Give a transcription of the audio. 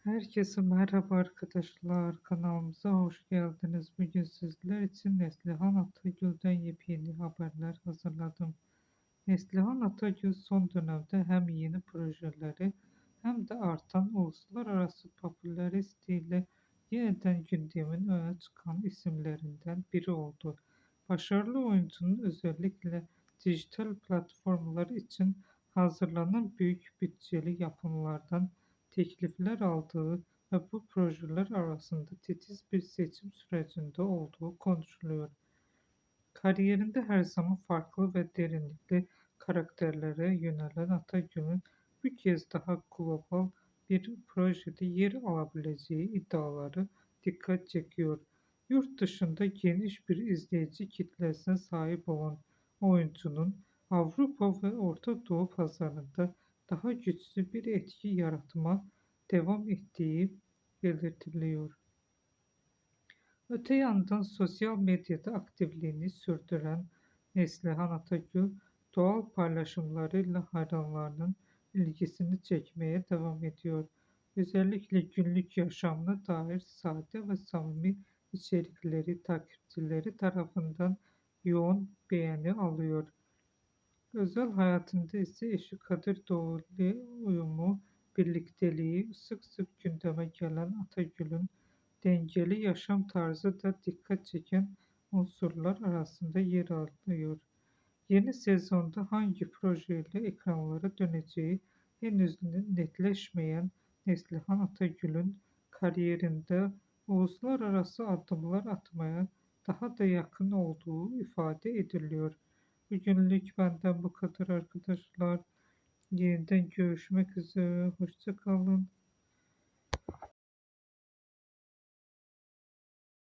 Herkese merhaba arkadaşlar. Kanalımıza hoş geldiniz. Bugün sizler için Neslihan Atagül'den yepyeni haberler hazırladım. Neslihan Atagül son dönemde hem yeni projeleri hem de artan uluslararası popülariteyle yeniden gündemin öne çıkan isimlerinden biri oldu. Başarılı oyuncunun özellikle dijital platformlar için hazırlanan büyük bütçeli yapımlardan teklifler aldığı ve bu projeler arasında titiz bir seçim sürecinde olduğu konuşuluyor. Kariyerinde her zaman farklı ve derinlikli karakterlere yönelen Atagül'ün bu kez daha global bir projede yer alabileceği iddiaları dikkat çekiyor. Yurt dışında geniş bir izleyici kitlesine sahip olan oyuncunun Avrupa ve Orta Doğu pazarında daha güçlü bir etki yaratma devam ettiği belirtiliyor. Öte yandan sosyal medyada aktifliğini sürdüren Neslihan Atagül, doğal paylaşımlarıyla hayranlarının ilgisini çekmeye devam ediyor. Özellikle günlük yaşamına dair sade ve samimi içerikleri takipçileri tarafından yoğun beğeni alıyor. Özel hayatında ise eşi Kadir Doğulu uyumu, birlikteliği sık sık gündeme gelen Atagül'ün dengeli yaşam tarzı da dikkat çeken unsurlar arasında yer alıyor. Yeni sezonda hangi projeyle ekranlara döneceği henüz netleşmeyen Neslihan Atagül'ün kariyerinde uluslararası adımlar atmaya daha da yakın olduğu ifade ediliyor. Bugünlük benden bu kadar arkadaşlar. Yeniden görüşmek üzere. Hoşça kalın.